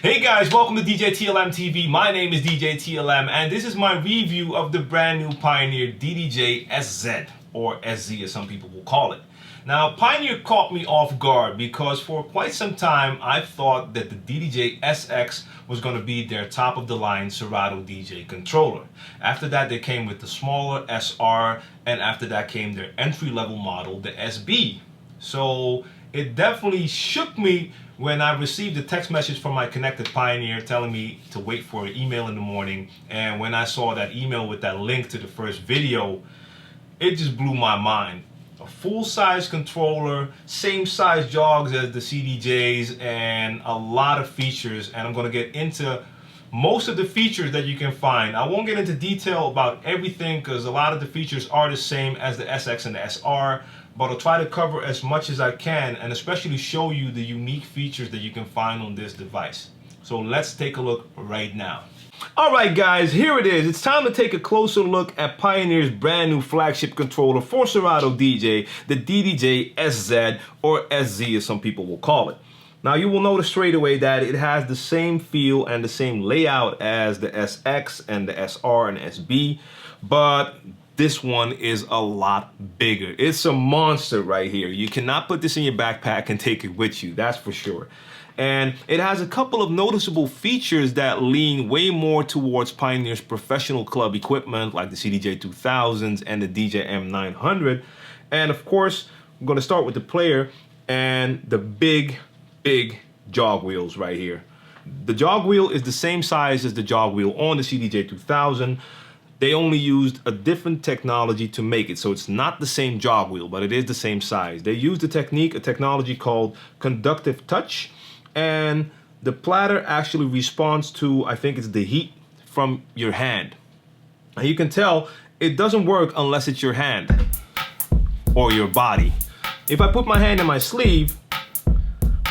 Hey guys, welcome to DJ-TLM TV. My name is DJ-TLM and this is my review of the brand new Pioneer DDJ-SZ, or SZ as some people will call it. Now, Pioneer caught me off guard because for quite some time I thought that the DDJ-SX was going to be their top of the line Serato DJ controller. After that they came with the smaller SR, and after that came their entry-level model, the SB. So it definitely shook me when I received a text message from my connected Pioneer telling me to wait for an email in the morning, and when I saw that email with that link to the first video, it just blew my mind. A full-size controller, same size jogs as the CDJs, and a lot of features, and I'm going to get into most of the features that you can find. I won't get into detail about everything because a lot of the features are the same as the SX and the SR, but I'll try to cover as much as I can and especially show you the unique features that you can find on this device. So let's take a look right now. Alright guys, here it is. It's time to take a closer look at Pioneer's brand new flagship controller for Serato DJ, the DDJ-SZ, or SZ as some people will call it. Now you will notice straight away that it has the same feel and the same layout as the SX and the SR and SB, but this one is a lot bigger. It's a monster right here. You cannot put this in your backpack and take it with you, that's for sure. And it has a couple of noticeable features that lean way more towards Pioneer's professional club equipment like the CDJ-2000s and the DJ-M900. And of course, I'm going to start with the player and the big jog wheels right here. The jog wheel is the same size as the jog wheel on the CDJ-2000. They only used a different technology to make it, so it's not the same jog wheel, but it is the same size. They used a technology called conductive touch, and the platter actually responds to, I think it's the heat from your hand. And you can tell it doesn't work unless it's your hand or your body. If I put my hand in my sleeve,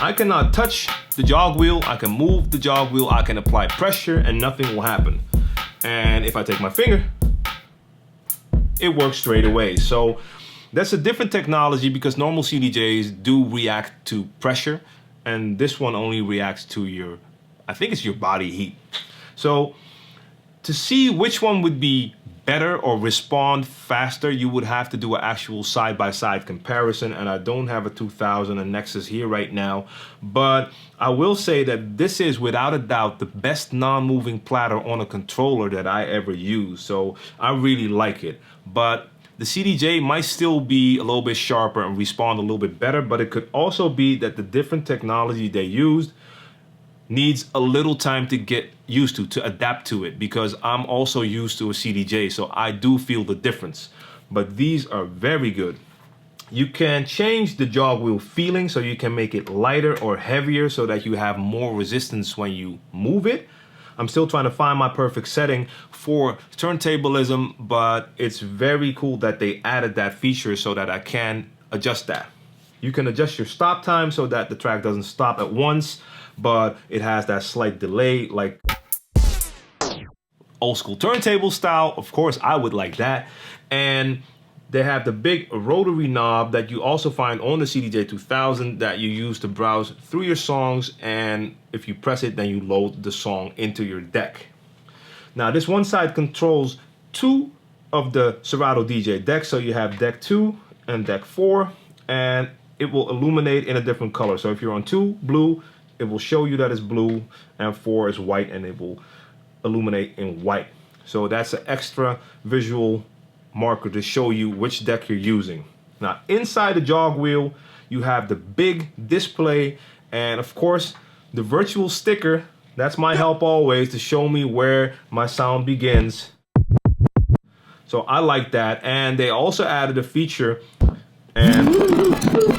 I cannot touch the jog wheel, I can move the jog wheel, I can apply pressure and nothing will happen. And if I take my finger, it works straight away. So that's a different technology because normal CDJs do react to pressure, and this one only reacts to your, I think it's your body heat. So to see which one would be better or respond faster, you would have to do an actual side-by-side comparison, and I don't have a 2000 and Nexus here right now, but I will say that this is without a doubt the best non-moving platter on a controller that I ever used, so I really like it. But the CDJ might still be a little bit sharper and respond a little bit better, but it could also be that the different technology they used needs a little time to get used to adapt to it, because I'm also used to a CDJ, so I do feel the difference. But these are very good. You can change the jog wheel feeling, so you can make it lighter or heavier so that you have more resistance when you move it. I'm still trying to find my perfect setting for turntablism, but it's very cool that they added that feature so that I can adjust that. You can adjust your stop time so that the track doesn't stop at once, but it has that slight delay like old school turntable style. Of course, I would like that. And they have the big rotary knob that you also find on the CDJ-2000 that you use to browse through your songs, and if you press it, then you load the song into your deck. Now, this one side controls two of the Serato DJ decks, so you have deck 2 and deck 4, and it will illuminate in a different color. So if you're on 2, blue, it will show you that it's blue, and 4 is white, and it will illuminate in white. So that's an extra visual marker to show you which deck you're using. Now, inside the jog wheel, you have the big display, and of course, the virtual sticker. That's my help always to show me where my sound begins. So I like that, and they also added a feature, and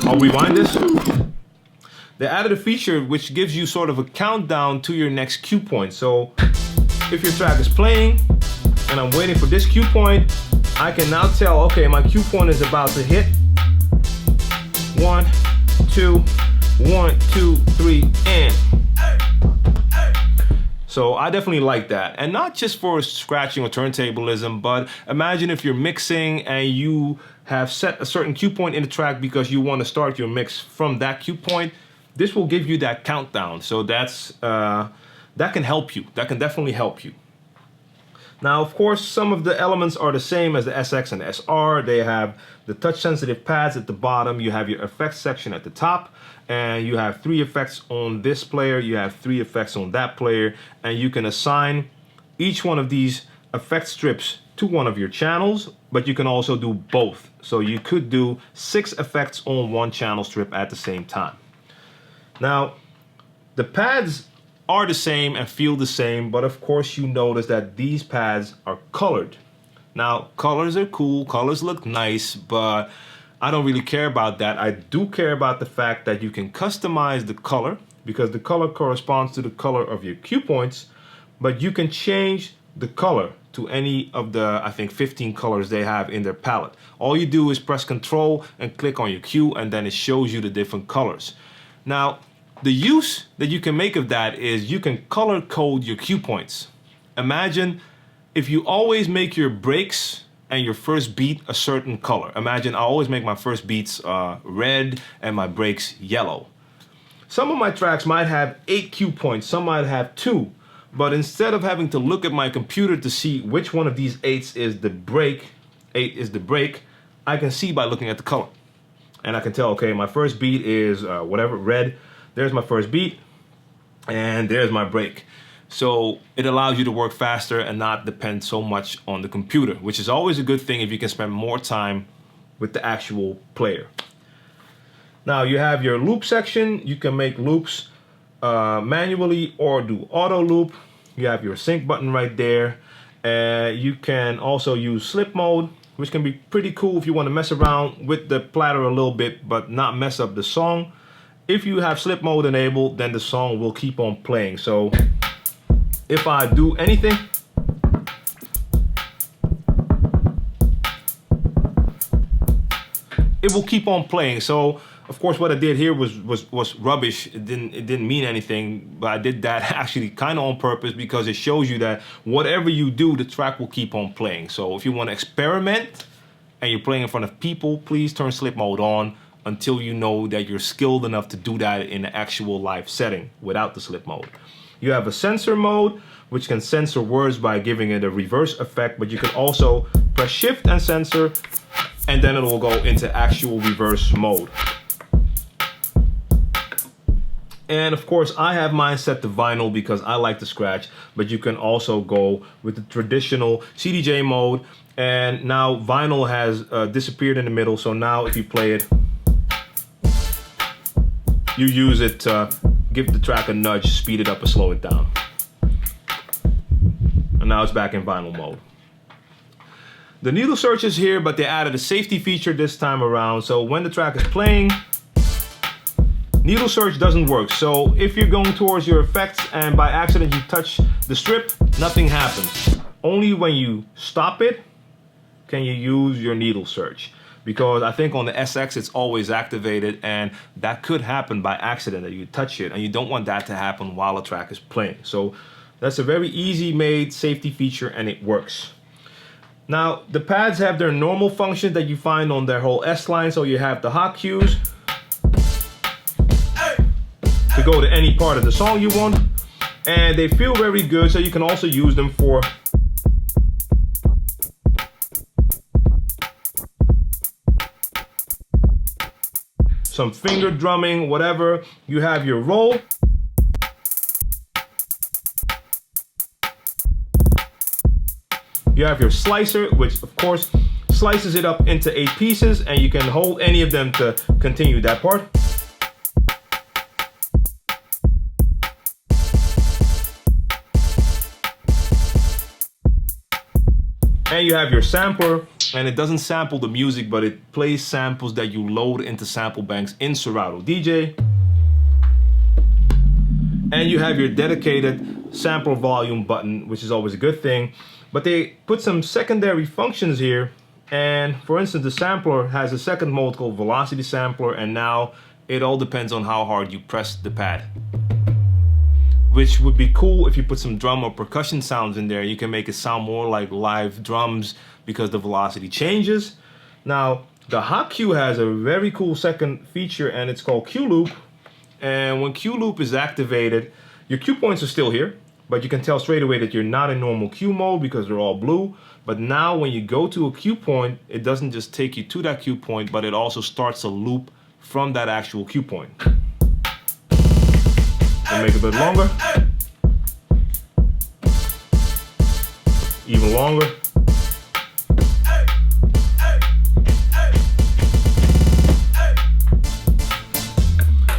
I'll rewind this. They added a feature which gives you sort of a countdown to your next cue point. So if your track is playing and I'm waiting for this cue point, I can now tell, okay, my cue point is about to hit. 1, 2, 1, 2, 3, and. So I definitely like that. And not just for scratching or turntablism, but imagine if you're mixing and you have set a certain cue point in the track because you want to start your mix from that cue point. this will give you that countdown. So that can help you. That can definitely help you. Now, of course, some of the elements are the same as the SX and SR. They have the touch-sensitive pads at the bottom. You have your effects section at the top. And you have 3 effects on this player. You have 3 effects on that player. And you can assign each one of these effect strips to one of your channels. But you can also do both. So you could do 6 effects on one channel strip at the same time. Now, the pads are the same and feel the same, but of course you notice that these pads are colored. Now, colors are cool, colors look nice, but I don't really care about that. I do care about the fact that you can customize the color, because the color corresponds to the color of your cue points, but you can change the color to any of the, I think, 15 colors they have in their palette. All you do is press Control and click on your cue, and then it shows you the different colors. Now, the use that you can make of that is you can color code your cue points. Imagine if you always make your breaks and your first beat a certain color. Imagine I always make my first beats red and my breaks yellow. Some of my tracks might have 8 cue points, some might have 2. But instead of having to look at my computer to see which one of these 8s is the break, 8 is the break, I can see by looking at the color. And I can tell, okay, my first beat is whatever, red. There's my first beat, and there's my break. So it allows you to work faster and not depend so much on the computer, which is always a good thing if you can spend more time with the actual player. Now you have your loop section. You can make loops manually or do auto loop. You have your sync button right there. You can also use slip mode, which can be pretty cool if you want to mess around with the platter a little bit, but not mess up the song. If you have slip mode enabled, then the song will keep on playing. So if I do anything, it will keep on playing. So of course what I did here was rubbish. It didn't mean anything, but I did that actually kind of on purpose because it shows you that whatever you do, the track will keep on playing. So if you want to experiment and you're playing in front of people, please turn slip mode on until you know that you're skilled enough to do that in an actual live setting without the slip mode. You have a censor mode, which can censor words by giving it a reverse effect, but you can also press shift and censor, and then it will go into actual reverse mode. And of course, I have mine set to vinyl because I like to scratch, but you can also go with the traditional CDJ mode. And now vinyl has disappeared in the middle, so now if you play it, you use it to give the track a nudge, speed it up or slow it down. And now it's back in vinyl mode. The needle search is here, but they added a safety feature this time around. So when the track is playing, needle search doesn't work. So if you're going towards your effects and by accident you touch the strip, nothing happens. Only when you stop it can you use your needle search. Because I think on the SX it's always activated, and that could happen by accident that you touch it, and you don't want that to happen while a track is playing. So that's a very easy made safety feature, and it works. Now the pads have their normal function that you find on their whole S line. So you have the hot cues to go to any part of the song you want, and they feel very good, so you can also use them for some finger drumming, whatever. You have your roll. You have your slicer, which of course slices it up into 8 pieces, and you can hold any of them to continue that part. And you have your sampler, and it doesn't sample the music, but it plays samples that you load into sample banks in Serato DJ. And you have your dedicated sample volume button, which is always a good thing. But they put some secondary functions here. And for instance, the sampler has a second mode called velocity sampler, and now it all depends on how hard you press the pad. Which would be cool if you put some drum or percussion sounds in there. You can make it sound more like live drums because the velocity changes. Now, the hot cue has a very cool second feature, and it's called cue loop. And when Q loop is activated, your cue points are still here, but you can tell straight away that you're not in normal cue mode because they're all blue. But now when you go to a cue point, it doesn't just take you to that cue point, but it also starts a loop from that actual cue point. And make it a bit longer. Even longer.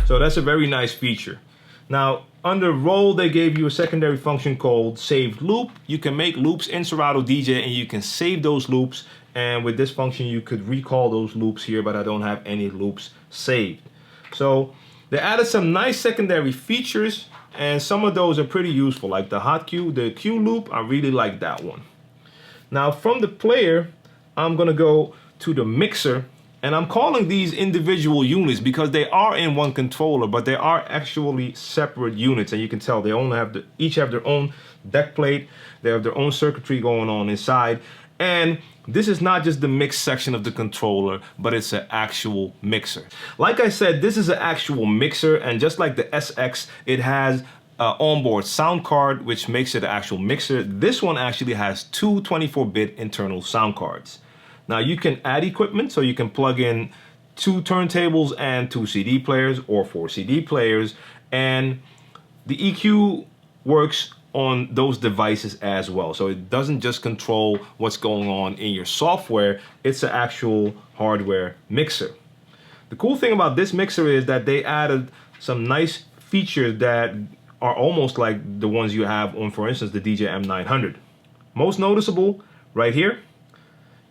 So that's a very nice feature. Now, under roll, they gave you a secondary function called saved loop. You can make loops in Serato DJ and you can save those loops. And with this function, you could recall those loops here, but I don't have any loops saved. So they added some nice secondary features, and some of those are pretty useful, like the hot cue, the cue loop. I really like that one. Now from the player, I'm gonna go to the mixer, and I'm calling these individual units because they are in one controller, but they are actually separate units, and you can tell they only have each have their own deck plate. They have their own circuitry going on inside, and this is not just the mix section of the controller, but it's an actual mixer. Like I said, this is an actual mixer, and just like the SX, it has an onboard sound card, which makes it an actual mixer. This one actually has two 24-bit internal sound cards. Now you can add equipment, so you can plug in 2 turntables and 2 CD players or 4 CD players, and the EQ works on those devices as well. So it doesn't just control what's going on in your software, it's an actual hardware mixer. The cool thing about this mixer is that they added some nice features that are almost like the ones you have on, for instance, the DJ-M900. Most noticeable, right here,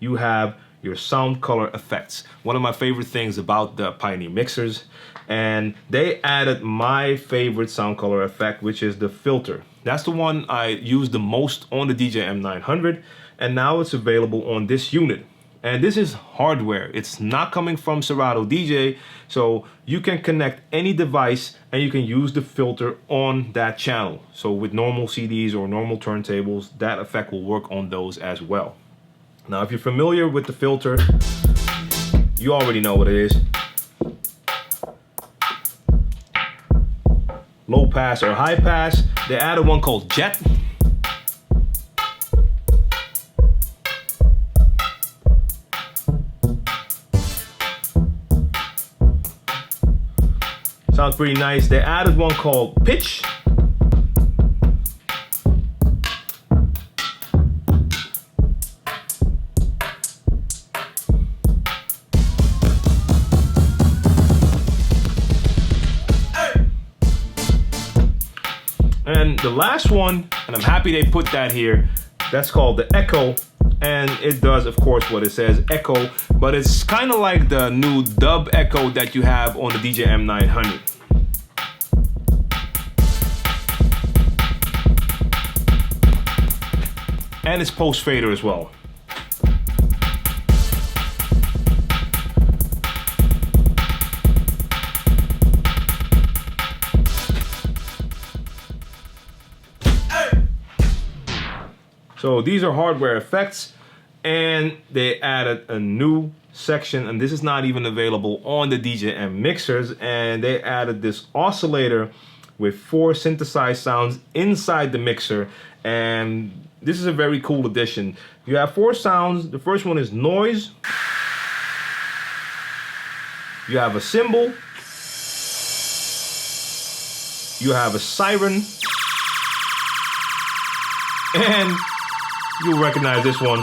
you have your sound color effects. One of my favorite things about the Pioneer mixers, and they added my favorite sound color effect, which is the filter. That's the one I use the most on the DJ-M900, and now it's available on this unit. And this is hardware. It's not coming from Serato DJ, so you can connect any device and you can use the filter on that channel. So with normal CDs or normal turntables, that effect will work on those as well. Now, if you're familiar with the filter, you already know what it is. Low pass or high pass. They added one called Jet. Sounds pretty nice. They added one called Pitch. And the last one, and I'm happy they put that here, that's called the Echo. And it does, of course, what it says, Echo, but it's kind of like the new dub Echo that you have on the DJ-M900. And it's post fader as well. So these are hardware effects, and they added a new section, and this is not even available on the DJ-M mixers, and they added this oscillator with 4 synthesized sounds inside the mixer, and this is a very cool addition. You have 4 sounds. The first one is noise. You have a cymbal. You have a siren. And you'll recognize this one.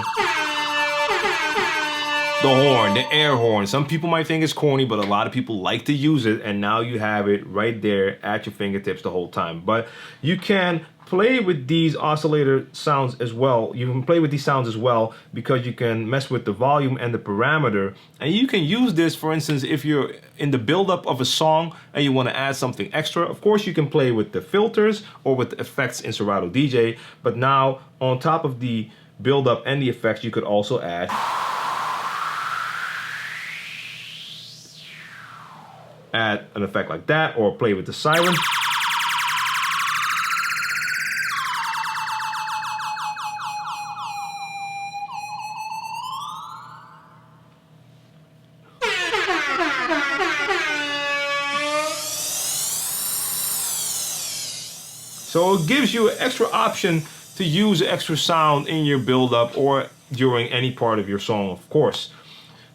The horn, the air horn. Some people might think it's corny, but a lot of people like to use it, and now you have it right there at your fingertips the whole time. But you can play with these oscillator sounds as well. You can play with these sounds as well because you can mess with the volume and the parameter. And you can use this, for instance, if you're in the buildup of a song and you want to add something extra. Of course, you can play with the filters or with the effects in Serato DJ. But now, on top of the buildup and the effects, you could also add an effect like that, or play with the siren. So it gives you an extra option to use extra sound in your build-up or during any part of your song, of course.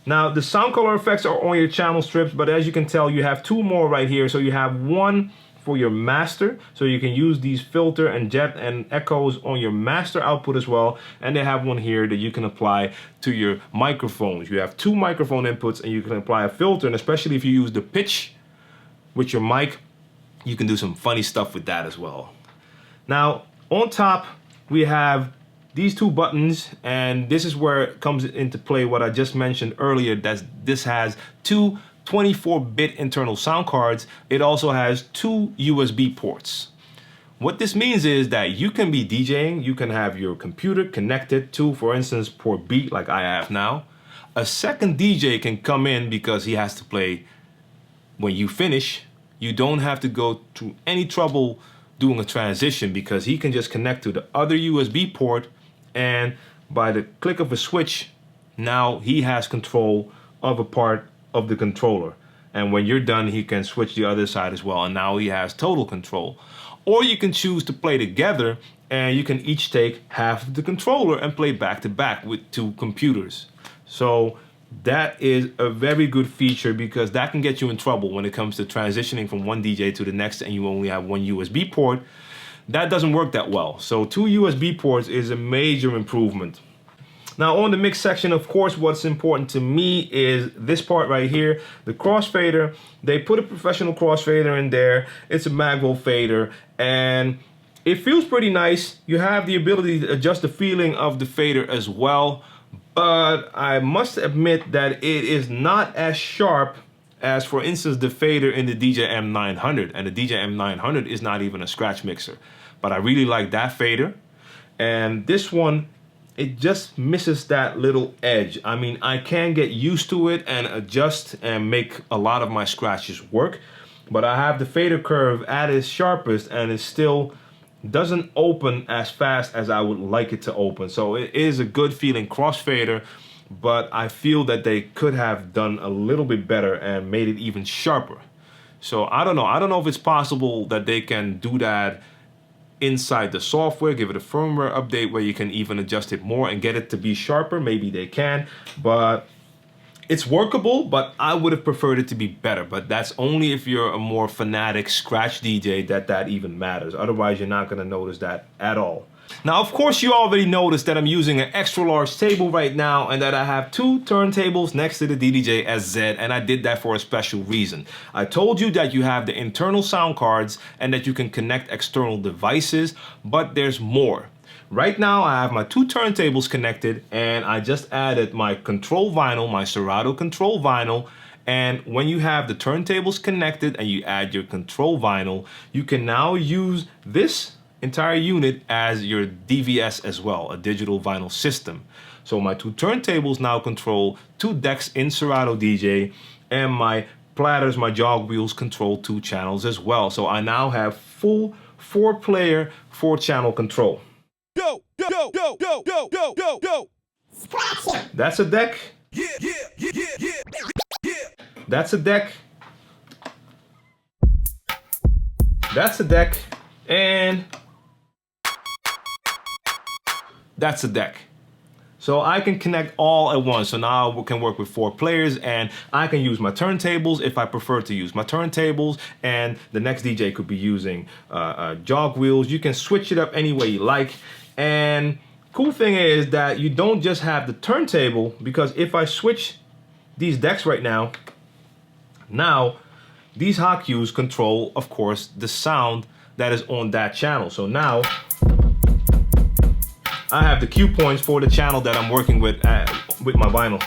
Now, the sound color effects are on your channel strips, but as you can tell, you have two more right here. So you have one for your master, so you can use these filter and jet and echoes on your master output as well. And they have one here that you can apply to your microphones. You have two microphone inputs and you can apply a filter, and especially if you use the pitch with your mic, you can do some funny stuff with that as well. Now, on top, we have these two buttons, and this is where it comes into play what I just mentioned earlier, that this has two 24-bit internal sound cards. It also has two USB ports. What this means is that you can be DJing, you can have your computer connected to, for instance, port B like I have now. A second DJ can come in because he has to play when you finish. You don't have to go through any trouble doing a transition because he can just connect to the other USB port, and by the click of a switch, now he has control of a part of the controller. And when you're done, he can switch the other side as well, and now he has total control. Or you can choose to play together, and you can each take half of the controller and play back to back with two computers. So that is a very good feature because that can get you in trouble when it comes to transitioning from one DJ to the next and you only have one USB port. That doesn't work that well. So two USB ports is a major improvement. Now on the mix section, of course, what's important to me is this part right here, the crossfader. They put a professional crossfader in there. It's a Magwell fader and it feels pretty nice. You have the ability to adjust the feeling of the fader as well. But I must admit that it is not as sharp as, for instance, the fader in the DJM-900. And the DJM-900 is not even a scratch mixer. But I really like that fader. And this one, it just misses that little edge. I mean, I can get used to it and adjust and make a lot of my scratches work. But I have the fader curve at its sharpest and it still doesn't open as fast as I would like it to open. So it is a good feeling crossfader, but I feel that they could have done a little bit better and made it even sharper. So I don't know. I don't know if it's possible that they can do that inside the software, give it a firmware update where you can even adjust it more and get it to be sharper. Maybe they can, but it's workable, but I would have preferred it to be better. But that's only if you're a more fanatic scratch DJ that even matters. Otherwise, you're not gonna notice that at all. Now, of course, you already noticed that I'm using an extra large table right now and that I have two turntables next to the DDJ-SZ, and I did that for a special reason. I told you that you have the internal sound cards and that you can connect external devices, but there's more. Right now, I have my two turntables connected and I just added my control vinyl, my Serato control vinyl. And when you have the turntables connected and you add your control vinyl, you can now use this entire unit as your DVS as well, a digital vinyl system. So my two turntables now control two decks in Serato DJ, and my platters, my jog wheels control two channels as well. So I now have full 4-player, 4-channel control. Yo, yo, yo, yo, yo, yo, yo, yo, yo. Scratch it. That's a deck. Yeah, yeah, yeah, yeah, yeah, yeah. That's a deck. That's a deck. And that's a deck. So I can connect all at once. So now we can work with 4 players and I can use my turntables if I prefer to use my turntables, and the next DJ could be using jog wheels. You can switch it up any way you like. And cool thing is that you don't just have the turntable, because if I switch these decks right now, these hot cues control, of course, the sound that is on that channel. So now I have the cue points for the channel that I'm working with my vinyl.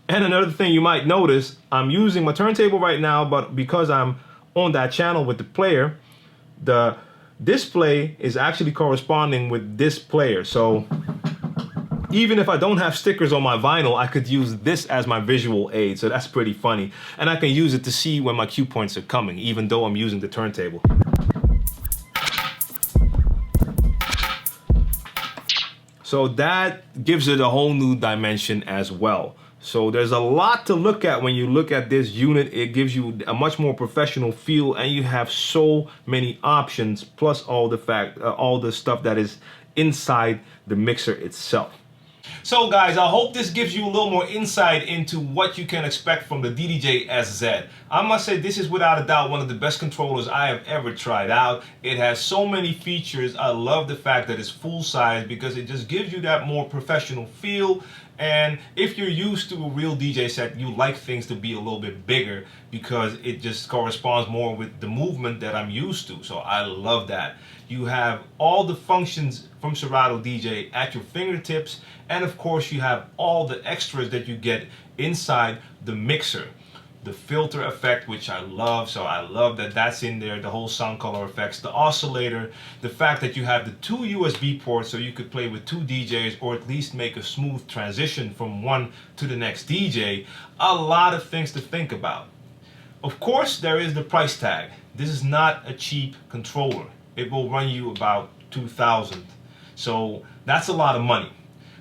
And another thing you might notice, I'm using my turntable right now, but because I'm on that channel with the player, the display is actually corresponding with this player. So even if I don't have stickers on my vinyl, I could use this as my visual aid. So that's pretty funny. And I can use it to see when my cue points are coming, even though I'm using the turntable. So that gives it a whole new dimension as well. So there's a lot to look at when you look at this unit. It gives you a much more professional feel, and you have so many options, plus all the stuff that is inside the mixer itself. So guys, I hope this gives you a little more insight into what you can expect from the DDJ-SZ. I must say this is without a doubt one of the best controllers I have ever tried out. It has so many features. I love the fact that it's full size because it just gives you that more professional feel. And if you're used to a real DJ set, you like things to be a little bit bigger because it just corresponds more with the movement that I'm used to. So I love that. You have all the functions from Serato DJ at your fingertips, and of course you have all the extras that you get inside the mixer. The filter effect, which I love, so I love that that's in there, the whole sound color effects, the oscillator, the fact that you have the 2 USB ports so you could play with 2 DJs or at least make a smooth transition from one to the next DJ. A lot of things to think about. Of course, there is the price tag. This is not a cheap controller. It will run you about $2,000. So that's a lot of money.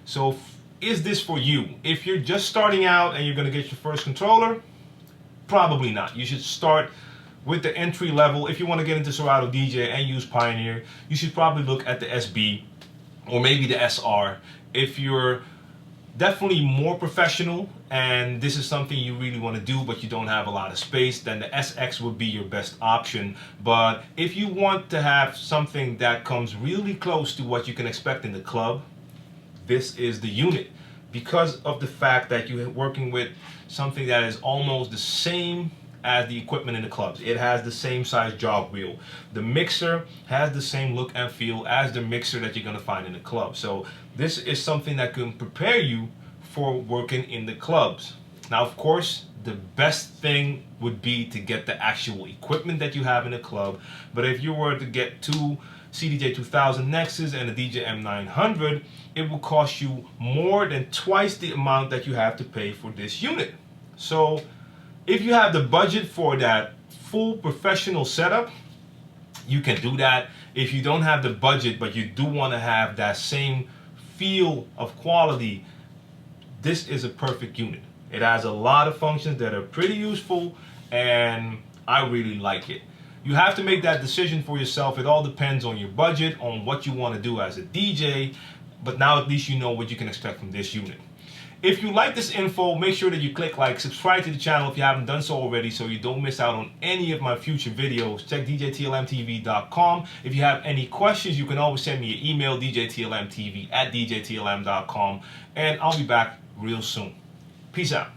So is this for you? If you're just starting out and you're gonna get your first controller, probably not. You should start with the entry level. If you want to get into Serato DJ and use Pioneer, you should probably look at the SB or maybe the SR. If you're definitely more professional and this is something you really want to do but you don't have a lot of space, then the SX would be your best option. But if you want to have something that comes really close to what you can expect in the club, this is the unit, because of the fact that you're working with something that is almost the same as the equipment in the clubs. It has the same size jog wheel. The mixer has the same look and feel as the mixer that you're gonna find in the club. So this is something that can prepare you for working in the clubs. Now, of course, the best thing would be to get the actual equipment that you have in the club. But if you were to get 2 CDJ 2000 Nexus and a DJ M900, it will cost you more than twice the amount that you have to pay for this unit. So if you have the budget for that full professional setup, you can do that. If you don't have the budget but you do want to have that same feel of quality, this is a perfect unit. It has a lot of functions that are pretty useful and I really like it. You have to make that decision for yourself. It all depends on your budget, on what you want to do as a DJ, but now at least you know what you can expect from this unit. If you like this info, make sure that you click like, subscribe to the channel if you haven't done so already so you don't miss out on any of my future videos. Check DJTLMTV.com. If you have any questions, you can always send me an email, djtlmtv@djtlm.com, and I'll be back real soon. Peace out.